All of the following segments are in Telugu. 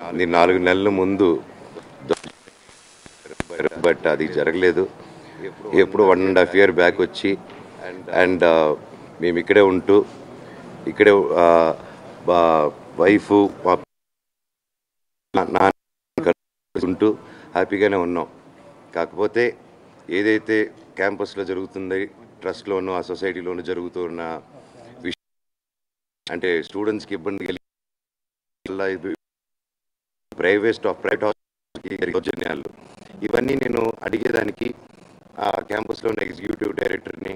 అది 4 నెలల ముందు బట్ అది జరగలేదు. ఎప్పుడు 1.5 year బ్యాక్ వచ్చి అండ్ మేము ఇక్కడే ఉంటూ ఇక్కడే వైఫ్ ఉంటూ హ్యాపీగానే ఉన్నాం. కాకపోతే ఏదైతే క్యాంపస్లో జరుగుతుంది, ట్రస్ట్లోనూ ఆ సొసైటీలోనూ జరుగుతున్న విషయం అంటే స్టూడెంట్స్కి ఇబ్బంది కలిగి ప్రైవేట్ హాస్పిటల్కి ఇవన్నీ నేను అడిగేదానికి ఆ క్యాంపస్లోని ఎగ్జిక్యూటివ్ డైరెక్టర్ని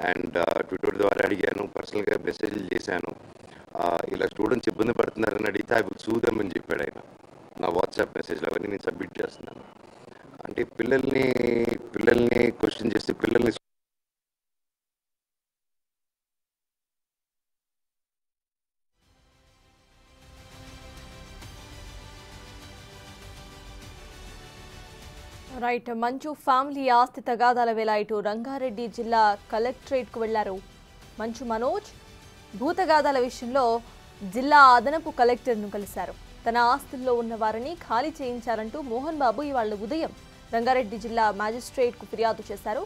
అండ్ ట్విట్టర్ ద్వారా అడిగాను, పర్సనల్గా మెసేజ్లు చేశాను. ఇలా స్టూడెంట్స్ ఇబ్బంది పడుతున్నారని అడిగితే అవి చూద్దామని చెప్పాడు ఆయన. నా వాట్సాప్ మెసేజ్లు అవన్నీ నేను సబ్మిట్ చేస్తున్నాను. అంటే పిల్లల్ని క్వశ్చన్ చేస్తే పిల్లల్ని రైట్. మంచు ఫ్యామిలీ ఆస్తి తగాదాల వేళ ఇటు రంగారెడ్డి జిల్లా కలెక్టరేట్కు వెళ్లారు మంచు మనోజ్. భూతగాదాల విషయంలో జిల్లా అదనపు కలెక్టర్ను కలిశారు. తన ఆస్తుల్లో ఉన్న వారిని ఖాళీ చేయించారంటూ మోహన్ బాబు ఇవాళ ఉదయం రంగారెడ్డి జిల్లా మ్యాజిస్ట్రేట్కు ఫిర్యాదు చేశారు.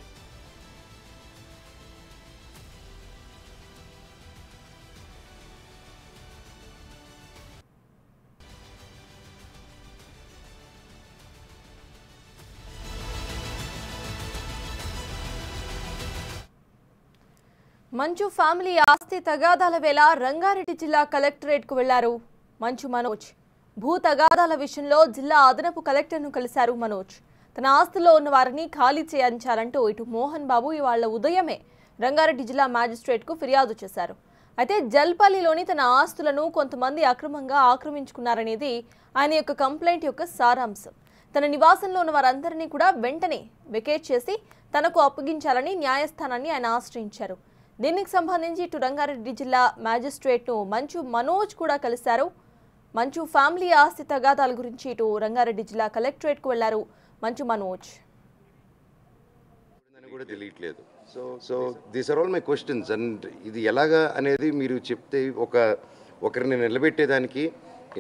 మంచు ఫ్యామిలీ ఆస్తి తగాదాల వేళ రంగారెడ్డి జిల్లా కలెక్టరేట్కు వెళ్లారు మంచు మనోజ్. భూ తగాదాల విషయంలో జిల్లా అదనపు కలెక్టర్ను కలిశారు మనోజ్. తన ఆస్తుల్లో ఉన్న వారిని ఖాళీ చేయించాలంటూ ఇటు మోహన్ బాబు ఇవాళ ఉదయమే రంగారెడ్డి జిల్లా మ్యాజిస్ట్రేట్కు ఫిర్యాదు చేశారు. అయితే జల్పల్లిలోని తన ఆస్తులను కొంతమంది అక్రమంగా ఆక్రమించుకున్నారనేది ఆయన యొక్క కంప్లైంట్ యొక్క సారాంశం. తన నివాసంలో ఉన్న వారందరినీ కూడా వెంటనే వెకేట్ చేసి తనకు అప్పగించాలని న్యాయస్థానాన్ని ఆయన ఆశ్రయించారు. దీనికి సంబంధించి ఇటు రంగారెడ్డి జిల్లా మ్యాజిస్ట్రేట్ను మంచు మనోజ్ కూడా కలిశారు. మంచు ఫ్యామిలీ ఆస్తి తగాదాల గురించి ఇటు రంగారెడ్డి జిల్లా కలెక్టరేట్కు వెళ్లారు మంచు మనోజ్. కూడా తెలియట్లేదు. So these are all my questions. And ఇది ఎలాగా అనేది మీరు చెప్తే ఒకరిని నిలబెట్టేదానికి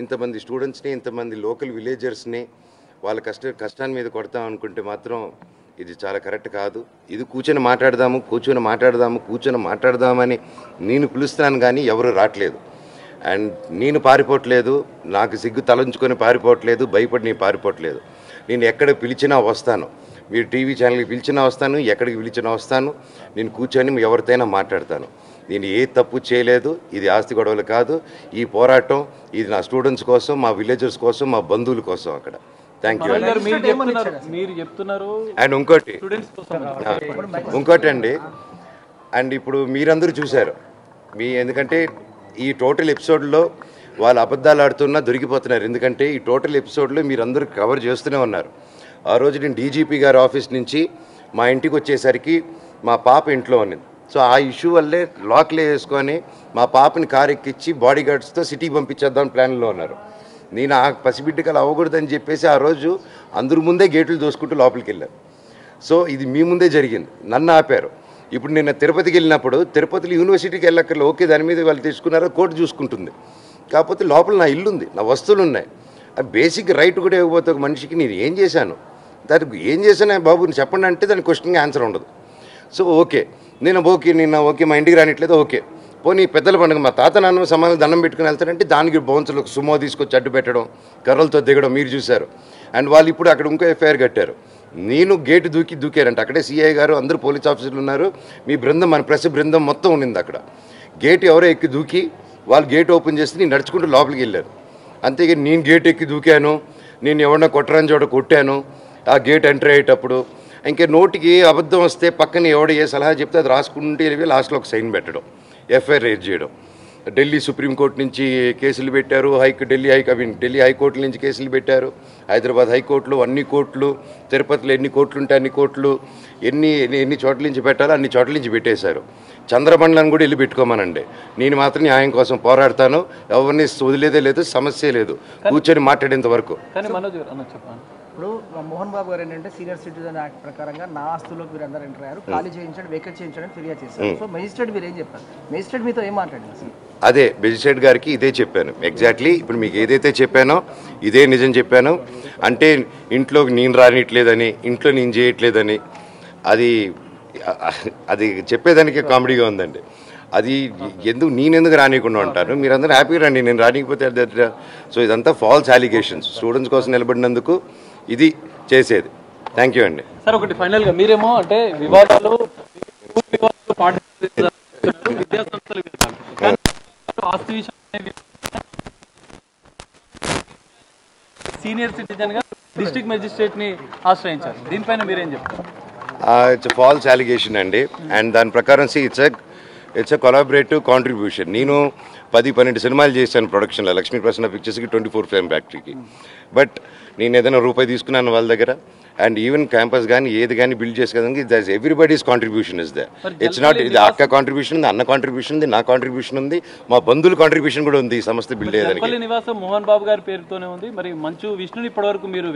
ఇంతమంది స్టూడెంట్స్ని, ఇంతమంది లోకల్ విలేజర్స్ని వాళ్ళ కష్టాన్ని మీద కొడతాం అనుకుంటే మాత్రం ఇది చాలా కరెక్ట్ కాదు. ఇది కూర్చొని మాట్లాడదామని నేను పిలుస్తున్నాను, కానీ ఎవరు రావట్లేదు. అండ్ నేను పారిపోవట్లేదు, నాకు సిగ్గు తలంచుకొని పారిపోవట్లేదు, భయపడి నేను పారిపోవట్లేదు. నేను ఎక్కడ పిలిచినా వస్తాను, మీరు టీవీ ఛానల్కి పిలిచినా వస్తాను, ఎక్కడికి పిలిచినా వస్తాను. నేను కూర్చొని ఎవరితోనైనా మాట్లాడతాను. నేను ఏ తప్పు చేయలేదు. ఇది ఆస్తి గొడవలు కాదు. ఈ పోరాటం ఇది నా స్టూడెంట్స్ కోసం, మా విలేజర్స్ కోసం, మా బంధువుల కోసం అక్కడ. Thank you. అండ్ ఇంకోటి అండి, అండ్ ఇప్పుడు మీరందరూ చూశారు ఎందుకంటే ఈ టోటల్ ఎపిసోడ్లో వాళ్ళు అబద్ధాలు ఆడుతున్నా దొరికిపోతున్నారు. ఎందుకంటే ఈ టోటల్ ఎపిసోడ్లో మీరందరూ కవర్ చేస్తూనే ఉన్నారు. ఆ రోజు నేను డీజీపీ గారి ఆఫీస్ నుంచి మా ఇంటికి వచ్చేసరికి మా పాప ఇంట్లో ఉన్నది. సో ఆ ఇష్యూ వల్లే లాక్లే వేసుకొని మా పాపని కారు ఎక్కించి బాడీ గార్డ్స్తో సిటీకి పంపించేద్దాం ప్లాన్లో ఉన్నారు. నేను ఆ పసిబిడ్డకలు అవ్వకూడదని చెప్పేసి ఆ రోజు అందరి ముందే గేట్లు దోసుకుంటూ లోపలికి వెళ్ళాను. సో ఇది మీ ముందే జరిగింది, నన్ను ఆపారు. ఇప్పుడు నేను తిరుపతికి వెళ్ళినప్పుడు తిరుపతిలో యూనివర్సిటీకి వెళ్ళక్కర్లే, ఓకే దాని మీద వాళ్ళు తెచ్చుకున్నారో కోర్టు చూసుకుంటుంది. కాకపోతే లోపల నా ఇల్లు ఉంది, నా వస్తువులు ఉన్నాయి. ఆ బేసిక్ రైట్ కూడా ఇవ్వకపోతే ఒక మనిషికి నేను ఏం చేశాను, దానికి ఏం చేశాను బాబు చెప్పండి అంటే దాని క్వశ్చన్కి ఆన్సర్ ఉండదు. సో ఓకే ఓకే మా ఇంటికి రానిట్లేదు, ఓకే పోనీ పెద్దల పండుగ మా తాత నాన్న సమాధానం దండం పెట్టుకుని వెళ్తారంటే దానికి బౌన్సర్లకు సుమో తీసుకొచ్చి అడ్డు పెట్టడం, కర్రలతో దిగడం మీరు చూశారు. అండ్ వాళ్ళు ఇప్పుడు అక్కడ ఇంకో ఎఫ్ఐఆర్ కట్టారు. నేను గేటు దూకారంట. అక్కడే సిఐ గారు అందరూ పోలీస్ ఆఫీసర్లు ఉన్నారు, మీ బృందం మన ప్రెస్ బృందం మొత్తం ఉండింది అక్కడ. గేట్ ఎవరో ఎక్కి దూకి వాళ్ళు గేట్ ఓపెన్ చేసి నేను నడుచుకుంటూ లోపలికి వెళ్ళాను. అంతేగాని నేను గేట్ ఎక్కి దూకాను, నేను ఎవరన్నా కొట్టరాని చోట కొట్టాను ఆ గేట్ ఎంటర్ అయ్యేటప్పుడు. ఇంకే నోటికి అబద్ధం వస్తే పక్కన ఎవడ ఏ సలహా చెప్తే అది రాసుకుంటే వెళ్ళి లాస్ట్లో ఒక సైన్ పెట్టడం, ఎఫ్ఐఆర్ రేజ్ చేయడం. ఢిల్లీ సుప్రీంకోర్టు నుంచి కేసులు పెట్టారు, ఢిల్లీ హైకోర్టు నుంచి కేసులు పెట్టారు, హైదరాబాద్ హైకోర్టులో అన్ని కోర్టులు, తిరుపతిలో ఎన్ని కోర్టులు ఉంటే అన్ని కోర్టులు, ఎన్ని చోట్ల నుంచి పెట్టాలో అన్ని చోట్ల నుంచి పెట్టేశారు. చంద్రమండలం కూడా వెళ్ళి పెట్టుకోమనండి, నేను మాత్రం న్యాయం కోసం పోరాడతాను. ఎవరిని వదిలేదే లేదు, సమస్య లేదు, కూర్చొని మాట్లాడేంత వరకు. ఇప్పుడు మోహన్ బాబు గారు ఏంటంటే సీనియర్ సిటిజన్ యాక్ట్ ప్రకారంగా నా ఆస్తుల్లోకి మీరు అందరూ ఎంటర్ అయ్యారు, ఖాళీ చేయించండి, వెకేట్ చేయించండి ఫిర్యాదు చేశారు. సో మెజిస్ట్రేట్ మీరు ఏం చెప్పారు? మెజిస్ట్రేట్ మీతో ఏం మాట్లాడారు? అదే బెజిస్ట్రేట్ గారికి ఇదే చెప్పాను ఎగ్జాక్ట్లీ. ఇప్పుడు మీకు ఏదైతే చెప్పానో ఇదే నిజం చెప్పాను. అంటే ఇంట్లో నేను రానిట్లేదని, ఇంట్లో నేను చేయట్లేదని, అది అది చెప్పేదానికి కామెడీగా ఉందండి. అది నేనెందుకు రానియకుండా ఉంటాను, మీరందరూ హ్యాపీగా రండి, నేను రానికపోతే. సో ఇదంతా ఫాల్స్ అలిగేషన్స్. స్టూడెంట్స్ కోసం నిలబడినందుకు ఇది చేసేది. థ్యాంక్ యూ అండి. సార్ ఒకటి ఫైనల్గా మీరేమో అంటే వివాదాలు విద్యా సంస్థల ఆస్తి విషయం సీనియర్ సిటిజన్ గా డిస్ట్రిక్ట్ మెజిస్ట్రేట్ ని ఆశ్రయించారు. దీనిపైన మీరేం చెప్తారు? ఇట్స్ ఫాల్స్ అలిగేషన్ అండి. అండ్ దాని ప్రకారం ఇట్స్ ఎ కొలాబరేటివ్ కాంట్రిబ్యూషన్. నేను 10-12 సినిమాలు చేశాను ప్రొడక్షన్లో, లక్ష్మీ ప్రసన్న పిక్చర్స్కి, 24 ఫ్రేమ్ ఫ్యాక్టరీకి. బట్ నేను ఏదైనా రూపాయి తీసుకున్నాను వాళ్ళ దగ్గర. అండ్ ఈవెన్ క్యాంపస్ కానీ ఏది కానీ బిల్డ్ చేసేదానికి that's everybody's contribution is they. It's not ఇది అక్క కాంట్రిబ్యూషన్ ఉంది, అన్న కాంట్రిబ్యూషన్ ఉంది, నా కాంట్రిబ్యూషన్ ఉంది, మా బంధువుల కాంట్రిబ్యూషన్ కూడా ఉంది ఈ సంస్థ బిల్డ్ చేయడానికి. నివాసం మోహన్ బాబు గారి పేరుతోనే ఉంది. మరి మంచు విష్ణుని ఇప్పటివరకు మీరు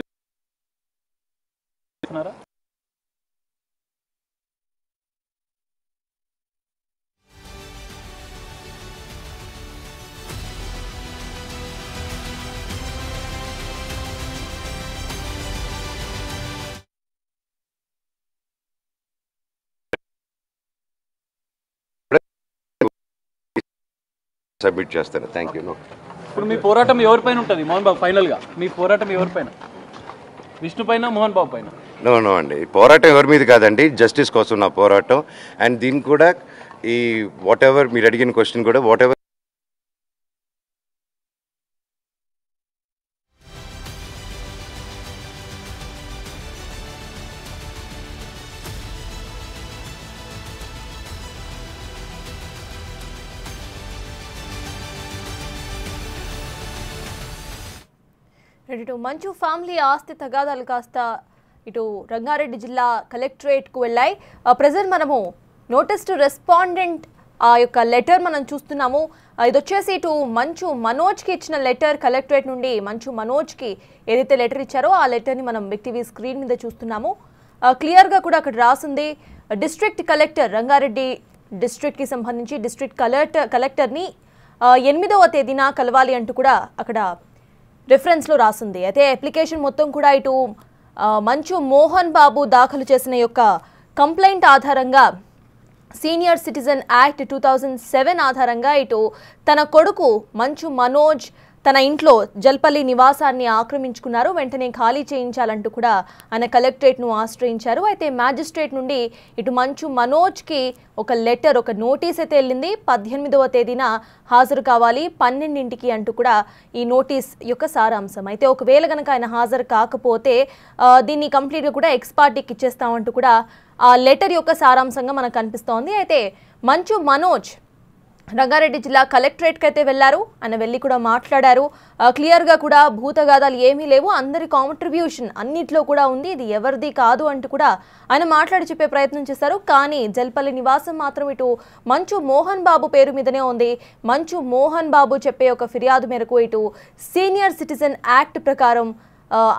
సబ్మిట్ చేస్తాను. Thank you. ఇప్పుడు మీ పోరాటం ఎవరిపైన ఉంటుంది మోహన్ బాబు? ఫైనల్ గా మీ పోరాటం ఎవరిపైన? విష్ణు పైన, మోహన్ బాబు పైన? నో అండి, పోరాటం ఎవరి మీద కాదండి, జస్టిస్ కోసం నా పోరాటం. అండ్ దీనికి కూడా ఈ వాట్ ఎవర్ మీరు అడిగిన క్వశ్చన్ కూడా వాట్ ఎవర్ ఇటు మంచు ఫ్యామిలీ ఆస్తి తగాదాలు కాస్త ఇటు రంగారెడ్డి జిల్లా కలెక్టరేట్కు వెళ్ళాయి. ప్రజెంట్ మనము నోటీస్ టు రెస్పాండెంట్ ఆ యొక్క లెటర్ మనం చూస్తున్నాము. ఇది వచ్చేసి ఇటు మంచు మనోజ్కి ఇచ్చిన లెటర్, కలెక్టరేట్ నుండి మంచు మనోజ్కి ఏదైతే లెటర్ ఇచ్చారో ఆ లెటర్ని మనం బిగ్ టీవీ స్క్రీన్ మీద చూస్తున్నాము. క్లియర్గా కూడా అక్కడ రాసింది, డిస్ట్రిక్ట్ కలెక్టర్ రంగారెడ్డి డిస్ట్రిక్ట్కి సంబంధించి డిస్ట్రిక్ట్ కలెక్టర్ని 8వ తేదీన కలవాలి అంటూ కూడా అక్కడ రిఫరెన్స్లో రాసింది. అయితే అప్లికేషన్ మొత్తం కూడా ఇటు మంచు మోహన్ బాబు దాఖలు చేసిన యొక్క కంప్లైంట్ ఆధారంగా సీనియర్ సిటిజన్ యాక్ట్ 2007 ఆధారంగా ఇటు తన కొడుకు మంచు మనోజ్ తన ఇంట్లో జల్పల్లి నివాసాన్ని ఆక్రమించుకున్నారు. వెంటనే ఖాళీ చేయించాలంటూ కూడా ఆయన కలెక్టరేట్ను ఆశ్రయించారు. అయితే మ్యాజిస్ట్రేట్ నుండి ఇటు మంచు మనోజ్కి ఒక లెటర్, ఒక నోటీస్ అయితే వెళ్ళింది. 18వ తేదీన హాజరు కావాలి 12ంటికి అంటూ కూడా ఈ నోటీస్ యొక్క సారాంశం. అయితే ఒకవేళ కనుక ఆయన హాజరు కాకపోతే దీన్ని కంప్లీట్గా కూడా ఎక్స్పార్టీకి ఇచ్చేస్తామంటూ కూడా ఆ లెటర్ యొక్క సారాంశంగా మనకు కనిపిస్తోంది. అయితే మంచు మనోజ్ రంగారెడ్డి జిల్లా కలెక్టరేట్కి అయితే వెళ్లారు. ఆయన వెళ్ళి కూడా మాట్లాడారు. క్లియర్గా కూడా భూతగాదాలు ఏమీ లేవు, అందరి కాంట్రిబ్యూషన్ అన్నిట్లో కూడా ఉంది, ఇది ఎవరిది కాదు అంటూ కూడా ఆయన మాట్లాడి చెప్పే ప్రయత్నం చేశారు. కానీ జల్పల్లి నివాసం మాత్రం ఇటు మంచు మోహన్ బాబు పేరు మీదనే ఉంది. మంచు మోహన్ బాబు చెప్పే ఒక ఫిర్యాదు మేరకు ఇటు సీనియర్ సిటిజన్ యాక్ట్ ప్రకారం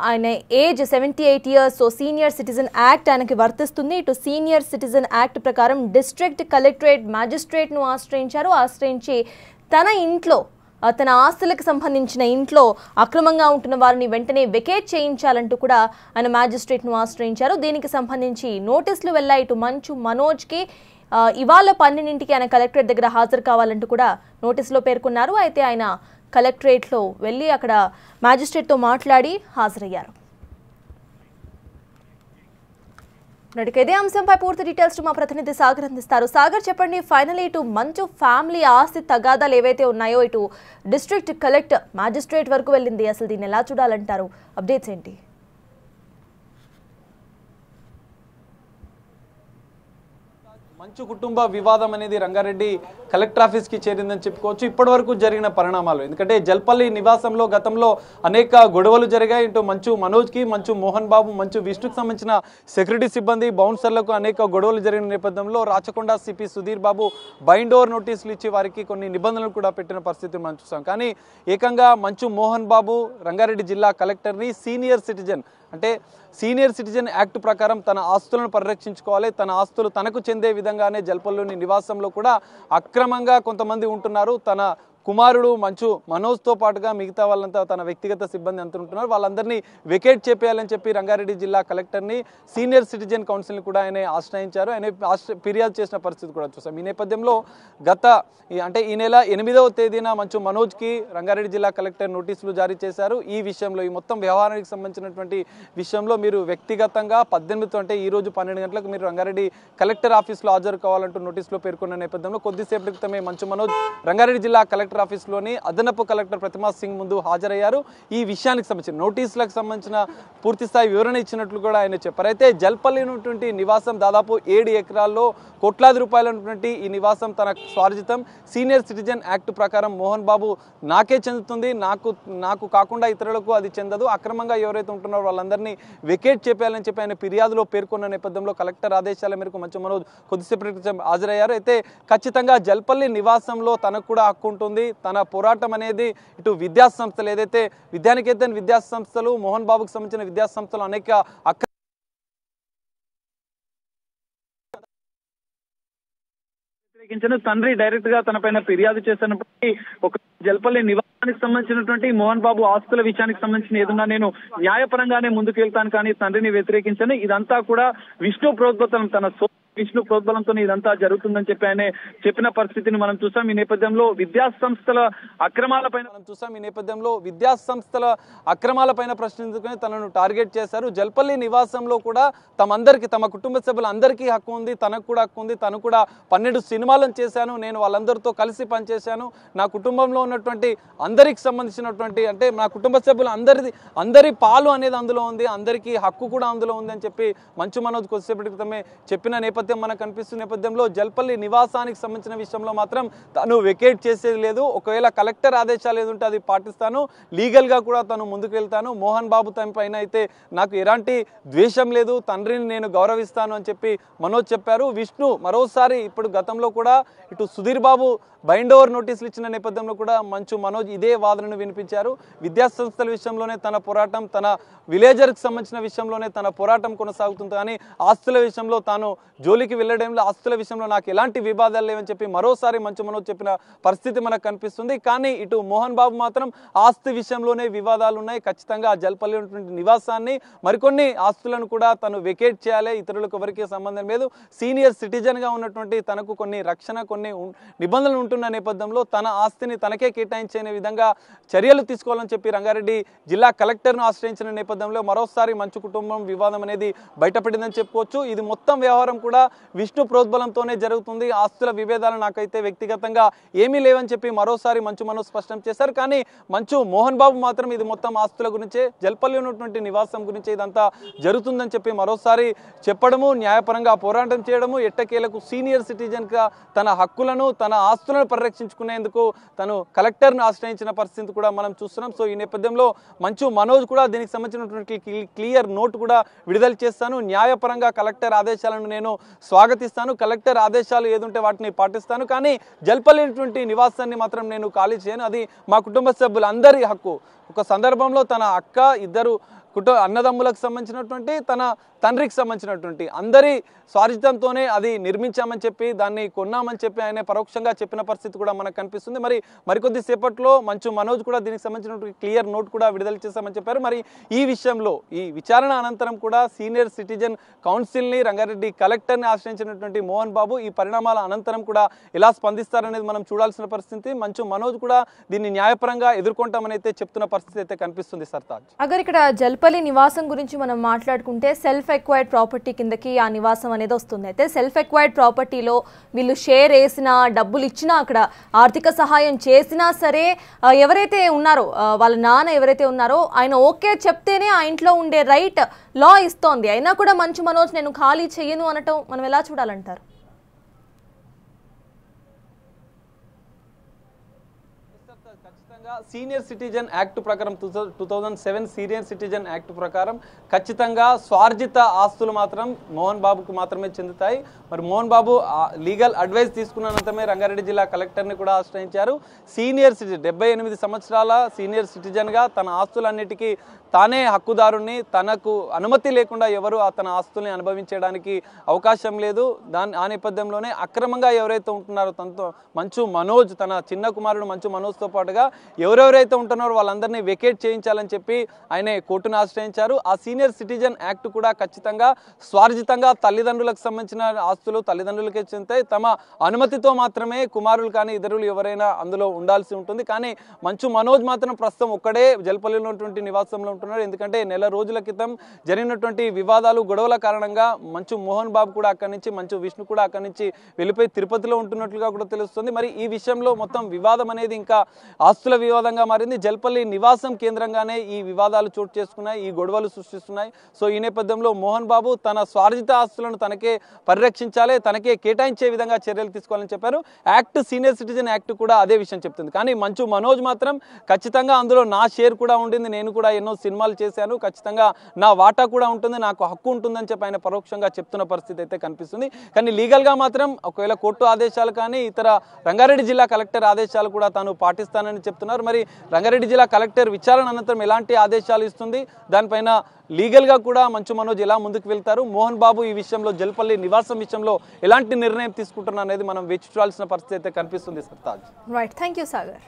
ఆయన age 78 years, so senior citizen act ఆయనకి వర్తిస్తుంది. ఇటు సీనియర్ సిటిజన్ యాక్ట్ ప్రకారం డిస్ట్రిక్ట్ కలెక్టరేట్ మ్యాజిస్ట్రేట్ను ఆశ్రయించి తన ఇంట్లో, తన ఆస్తులకు సంబంధించిన ఇంట్లో అక్రమంగా ఉంటున్న వారిని వెంటనే వెకేట్ చేయించాలంటూ కూడా ఆయన మ్యాజిస్ట్రేట్ను ఆశ్రయించారు. దీనికి సంబంధించి నోటీసులు వెళ్ళాయి. ఇటు మంచు మనోజ్కి ఇవాళ 12ంటికి ఆయన కలెక్టరేట్ దగ్గర హాజరు కావాలంటూ కూడా నోటీసులో పేర్కొన్నారు. అయితే ఆయన కలెక్టరేట్లో వెళ్ళి అక్కడ మ్యాజిస్ట్రేట్తో మాట్లాడి హాజరయ్యారు. ఇదే అంశంపై పూర్తి డీటెయిల్స్ మా ప్రతినిధి సాగర్ అందిస్తారు. సాగర్, చెప్పండి, ఫైనలీ ఇటు మంచు ఫ్యామిలీ ఆస్తి తగాదాలు ఏవైతే ఉన్నాయో ఇటు డిస్ట్రిక్ట్ కలెక్టర్ మ్యాజిస్ట్రేట్ వరకు వెళ్ళింది, అసలు దీన్ని ఎలా చూడాలంటారు? అప్డేట్స్ ఏంటి? మంచు కుటుంబ వివాదం అనేది రంగారెడ్డి కలెక్టర్ ఆఫీస్కి చేరిందని చెప్పుకోవచ్చు. ఇప్పటి వరకు జరిగిన పరిణామాలు, ఎందుకంటే జల్పల్లి నివాసంలో గతంలో అనేక గొడవలు జరిగాయి. ఇటు మంచు మనోజ్కి, మంచు మోహన్ బాబు, మంచు విష్ణుకి సంబంధించిన సెక్యూరిటీ సిబ్బంది, బౌన్సర్లకు అనేక గొడవలు జరిగిన నేపథ్యంలో Rachakonda CP Sudheer Babu bind over నోటీసులు ఇచ్చి వారికి కొన్ని నిబంధనలు కూడా పెట్టిన పరిస్థితి మనం చూసాం. కానీ ఏకంగా మంచు మోహన్ బాబు రంగారెడ్డి జిల్లా కలెక్టర్ని సీనియర్ సిటిజన్, అంటే సీనియర్ సిటిజన్ యాక్ట్ ప్రకారం తన ఆస్తులను పరిరక్షించుకోవాలి, తన ఆస్తులు తనకు చెందే విధంగానే జల్పల్లిలోని నివాసంలో కూడా అక్రమంగా కొంతమంది ఉంటున్నారు. తన కుమారుడు మంచు మనోజ్తో పాటుగా మిగతా వాళ్ళంతా తన వ్యక్తిగత సిబ్బంది అంతా ఉంటున్నారు, వాళ్ళందరినీ వెకేట్ చేపేయాలని చెప్పి రంగారెడ్డి జిల్లా కలెక్టర్ని సీనియర్ సిటిజన్ కౌన్సిల్ని కూడా ఆయన ఆశ్రయించారు. ఆయన ఫిర్యాదు చేసిన పరిస్థితి కూడా చూసాం. ఈ నేపథ్యంలో అంటే ఈ నెల 8వ తేదీన మంచు మనోజ్కి రంగారెడ్డి జిల్లా కలెక్టర్ నోటీసులు జారీ చేశారు. ఈ విషయంలో ఈ మొత్తం వ్యవహారానికి సంబంధించినటువంటి విషయంలో మీరు వ్యక్తిగతంగా 18 అంటే ఈ రోజు 12 గంటలకు మీరు రంగారెడ్డి కలెక్టర్ ఆఫీస్లో హాజరు కావాలంటూ నోటీసులో పేర్కొన్న నేపథ్యంలో కొద్దిసేపటి క్రితమే మంచు మనోజ్ రంగారెడ్డి జిల్లా కలెక్టర్ ఆఫీస్లోని అదనపు కలెక్టర్ ప్రతిమా సింగ్ ముందు హాజరయ్యారు. ఈ విషయానికి సంబంధించిన నోటీసులకు సంబంధించిన పూర్తిస్థాయి వివరణ ఇచ్చినట్లు కూడా ఆయన చెప్పారు. అయితే జల్పల్లి ఉన్నటువంటి నివాసం దాదాపు 7 ఎకరాల్లో కోట్లాది రూపాయలు ఉన్నటువంటి ఈ నివాసం తన స్వార్జితం. సీనియర్ సిటిజన్ యాక్ట్ ప్రకారం మోహన్ బాబు నాకే చెందుతుంది, నాకు కాకుండా ఇతరులకు అది చెందదు, అక్రమంగా ఎవరైతే ఉంటున్నారో వాళ్ళందరినీ వెకేట్ చేపేయాలని చెప్పి ఆయన ఫిర్యాదులో పేర్కొన్న నేపథ్యంలో కలెక్టర్ ఆదేశాల మేరకు మంచు మనోజ్ కొద్దిసేపటి క్రితం హాజరయ్యారు. అయితే ఖచ్చితంగా జల్పల్లి నివాసంలో తనకు కూడా హక్కు ఉంటుంది. తన పోరాటం అనేది ఇటు విద్యా సంస్థలు ఏదైతే విద్యానికేతన్ విద్యా సంస్థలు మోహన్ బాబుకు సంబంధించిన విద్యా సంస్థలు అనేక తండ్రి డైరెక్ట్ గా తన పైన ఫిర్యాదు చేసినప్పటికీ ఒక జల్పల్లి నివాసానికి సంబంధించినటువంటి మోహన్ బాబు ఆస్తుల విషయానికి సంబంధించిన ఏదన్నా నేను న్యాయపరంగానే ముందుకు వెళ్తాను కానీ తండ్రిని వ్యతిరేకించను. ఇదంతా కూడా విష్ణు ప్రోద్బలం, తన విష్ణు ప్రోద్బలంతో ఇదంతా జరుగుతుందని చెప్పి ఆయన చెప్పిన పరిస్థితిని మనం చూసాం. ఈ నేపథ్యంలో విద్యా సంస్థల అక్రమాలపైన ప్రశ్నించుకుని తనను టార్గెట్ చేశారు. జల్పల్లి నివాసంలో కూడా తమ కుటుంబ సభ్యులందరికీ హక్కు ఉంది, తనకు కూడా హక్కు ఉంది. తను కూడా 12 సినిమాలను చేశాను, నేను వాళ్ళందరితో కలిసి పనిచేశాను. నా కుటుంబంలో ఉన్నటువంటి అందరికి సంబంధించినటువంటి అంటే నా కుటుంబ సభ్యులు అందరి పాలు అనేది అందులో ఉంది, అందరికీ హక్కు కూడా అందులో ఉంది అని చెప్పి మంచు మనోజ్ కొద్దిసేపటి క్రితమే చెప్పిన నేపథ్యం మనకు కనిపిస్తున్న నేపథ్యంలో జల్పల్లి నివాసానికి సంబంధించిన విషయంలో మాత్రం తను వెకేట్ చేసేది లేదు. ఒకవేళ కలెక్టర్ ఆదేశాలు ఏదుంటే అది పాటిస్తాను, లీగల్ గా కూడా తను ముందుకు వెళ్తాను. మోహన్ బాబు తన పైన అయితే నాకు ఎలాంటి ద్వేషం లేదు, తండ్రిని నేను గౌరవిస్తాను అని చెప్పి మనోజ్ చెప్పారు. విష్ణు మరోసారి ఇప్పుడు గతంలో కూడా ఇటు సుధీర్ బాబు బైండ్ ఓవర్ నోటీసులు ఇచ్చిన నేపథ్యంలో కూడా మంచు మనోజ్ ఇదే వాదనను వినిపించారు. విద్యా సంస్థల విషయంలోనే తన పోరాటం, తన విలేజర్కి సంబంధించిన విషయంలోనే తన పోరాటం కొనసాగుతుంది కానీ ఆస్తుల విషయంలో తాను జోలికి వెళ్ళడంలో ఆస్తుల విషయంలో నాకు ఎలాంటి వివాదాలు లేవని చెప్పి మరోసారి మంచు మనోజ్ చెప్పిన పరిస్థితి మనకు కనిపిస్తుంది. కానీ ఇటు మోహన్ బాబు మాత్రం ఆస్తి విషయంలోనే వివాదాలు ఉన్నాయి, ఖచ్చితంగా జల్పల్లి ఉన్నటువంటి నివాసాన్ని మరికొన్ని ఆస్తులను కూడా తను వెకేట్ చేయాలి, ఇతరులకు ఎవరికీ సంబంధం లేదు. సీనియర్ సిటిజన్గా ఉన్నటువంటి తనకు కొన్ని రక్షణ, కొన్ని నిబంధనలు ఉంటున్న నేపథ్యంలో తన ఆస్తిని తనకే కేటాయించే విధంగా చర్యలు తీసుకోవాలని చెప్పి రంగారెడ్డి జిల్లా కలెక్టర్ను ఆశ్రయించిన నేపథ్యంలో మరోసారి మంచు కుటుంబం వివాదం అనేది బయటపడిందని చెప్పుకోవచ్చు. ఇది మొత్తం వ్యవహారం కూడా విష్ణు ప్రోద్బలంతోనే జరుగుతుంది. ఆస్తుల విభేదాలు నాకైతే వ్యక్తిగతంగా ఏమీ లేవని చెప్పి మరోసారి మంచు మనోజ్ స్పష్టం చేశారు. కానీ మోహన్ బాబు మాత్రం ఇది మొత్తం ఆస్తుల గురించే, జల్పల్లి ఉన్నటువంటి నివాసం గురించే ఇదంతా జరుగుతుందని చెప్పి మరోసారి చెప్పడము, న్యాయపరంగా పోరాటం చేయడము, ఎట్టకేలకు సీనియర్ సిటిజన్ గా తన హక్కులను తన ఆస్తులను పరిరక్షించుకునేందుకు తను కలెక్టర్ను ఆశ్రయించిన పరిస్థితి కూడా మనం చూస్తున్నాం. సో ఈ నేపథ్యంలో మంచు మనోజ్ కూడా దీనికి సంబంధించినటువంటి క్లియర్ నోట్ కూడా విడుదల చేస్తాను, న్యాయపరంగా కలెక్టర్ ఆదేశాలను నేను స్వాగతిస్తాను, కలెక్టర్ ఆదేశాలు ఏదుంటే వాటిని పాటిస్తాను, కానీ జల్పల్లి నివాసాన్ని మాత్రం నేను ఖాళీ చేయను, అది మా కుటుంబ సభ్యులందరి హక్కు. ఒక సందర్భంలో తన అక్క, ఇద్దరు అన్నదమ్ములకు సంబంధించినటువంటి తన తండ్రికి సంబంధించినటువంటి అందరి స్వార్జితంతోనే అది నిర్మించామని చెప్పి దాన్ని కొన్నామని చెప్పి ఆయన పరోక్షంగా చెప్పిన పరిస్థితి కూడా మనకు కనిపిస్తుంది. మరికొద్ది సేపట్లో మంచు మనోజ్ కూడా దీనికి సంబంధించినటువంటి క్లియర్ నోట్ కూడా విడుదల చేశామని చెప్పారు. మరి ఈ విషయంలో ఈ విచారణ అనంతరం కూడా సీనియర్ సిటిజన్ కౌన్సిల్ని రంగారెడ్డి కలెక్టర్ని ఆశ్రయించినటువంటి మోహన్ బాబు ఈ పరిణామాల అనంతరం కూడా ఎలా స్పందిస్తారనేది మనం చూడాల్సిన పరిస్థితి. మంచు మనోజ్ కూడా దీన్ని న్యాయపరంగా ఎదుర్కొంటామని అయితే చెప్తున్న పరిస్థితి అయితే కనిపిస్తుంది. సర్తాజ్ అగర్ ఇక్కడ జల్పల్లి నివాసం గురించి మనం మాట్లాడుకుంటే సెల్ఫ్ ఎక్వైర్డ్ ప్రాపర్టీ కిందకి ఆ నివాసం అనేది వస్తుంది. అయితే సెల్ఫ్ ఎక్వైర్డ్ ప్రాపర్టీలో వీళ్ళు షేర్ వేసినా, డబ్బులు ఇచ్చినా, అక్కడ ఆర్థిక సహాయం చేసినా సరే ఎవరైతే ఉన్నారో వాళ్ళ నాన్న ఎవరైతే ఉన్నారో ఆయన ఓకే చెప్తేనే ఆ ఇంట్లో ఉండే రైట్ లా ఇస్తోంది. అయినా కూడా మంచు మనోజ్ నేను ఖాళీ చెయ్యను అనటం మనం ఎలా చూడాలంటారు? ఖచ్చితంగా సీనియర్ సిటిజన్ యాక్ట్ ప్రకారం 2007 సీనియర్ సిటిజన్ యాక్ట్ ప్రకారం ఖచ్చితంగా స్వార్జిత ఆస్తులు మాత్రం మోహన్ బాబుకు మాత్రమే చెందుతాయి. మరి మోహన్ బాబు లీగల్ అడ్వైస్ తీసుకున్న అనంతరమే రంగారెడ్డి జిల్లా కలెక్టర్ని కూడా ఆశ్రయించారు. సీనియర్ సిటిజన్ 78 సంవత్సరాల సీనియర్ సిటిజన్గా తన ఆస్తులన్నిటికీ తానే హక్కుదారుణ్ణి, తనకు అనుమతి లేకుండా ఎవరు తన ఆస్తుల్ని అనుభవించడానికి అవకాశం లేదు. ఆ నేపథ్యంలోనే అక్రమంగా ఎవరైతే ఉంటున్నారో తనతో మంచు మనోజ్, తన చిన్న కుమారుడు మంచు మనోజ్తో పాటుగా ఎవరెవరైతే ఉంటున్నారో వాళ్ళందరినీ వెకేట్ చేయించాలని చెప్పి ఆయన కోర్టును ఆశ్రయించారు. ఆ సీనియర్ సిటిజన్ యాక్ట్ కూడా ఖచ్చితంగా స్వార్జితంగా తల్లిదండ్రులకు సంబంధించిన ఆస్తులు తల్లిదండ్రులకే చెందుతాయి. తమ అనుమతితో మాత్రమే కుమారులు కానీ ఇతరులు ఎవరైనా అందులో ఉండాల్సి ఉంటుంది. కానీ మంచు మనోజ్ మాత్రం ప్రస్తుతం ఒక్కడే జల్పల్లిలో ఉన్నటువంటి నివాసంలో ఉంటున్నారు. ఎందుకంటే నెల రోజుల క్రితం జరిగినటువంటి వివాదాలు గొడవల కారణంగా మంచు మోహన్ బాబు కూడా అక్కడి నుంచి, మంచు విష్ణు కూడా అక్కడి నుంచి వెళ్ళిపోయి తిరుపతిలో ఉంటున్నట్లుగా కూడా తెలుస్తుంది. మరి ఈ విషయంలో మొత్తం వివాదం అనేది ఇంకా ఆస్తుల వివాదంగా మారింది. జల్పల్లి నివాసం కేంద్రంగానే ఈ వివాదాలు చోటు చేసుకున్నాయి, ఈ గొడవలు సృష్టిస్తున్నాయి. సో ఈ నేపథ్యంలో మోహన్ బాబు తన స్వార్జిత ఆస్తులను తనకే పరిరక్షించాలి, తనకే కేటాయించే విధంగా చర్యలు తీసుకోవాలని చెప్పారు. యాక్ట్ సీనియర్ సిటిజన్ యాక్ట్ కూడా అదే విషయం చెప్తుంది. కానీ మంచు మనోజ్ మాత్రం ఖచ్చితంగా అందులో నా షేర్ కూడా ఉండింది, నేను కూడా ఎన్నో సినిమాలు చేశాను, ఖచ్చితంగా నా వాటా కూడా ఉంటుంది, నాకు హక్కు ఉంటుందని చెప్పి ఆయన పరోక్షంగా చెప్తున్న పరిస్థితి అయితే కనిపిస్తుంది. కానీ లీగల్గా మాత్రం ఒకవేళ కోర్టు ఆదేశాలు కానీ ఇతర రంగారెడ్డి జిల్లా కలెక్టర్ ఆదేశాలు కూడా తాను పాటిస్తానని చెప్తున్నారు. మరి రంగారెడ్డి జిల్లా కలెక్టర్ విచారణ అనంతరం ఎలాంటి ఆదేశాలు ఇస్తుంది, దానిపైన లీగల్గా కూడా మంచు మనోజ్ ఎలా ముందుకు వెళ్తారు, మోహన్ బాబు ఈ విషయంలో జల్పల్లి నివాసం విషయంలో ఎలాంటి నిర్ణయం తీసుకుంటున్నారు అనేది మనం వేచి చూడాల్సిన పరిస్థితి అయితే కనిపిస్తుంది. Sartaj. Right, thank you Sagar.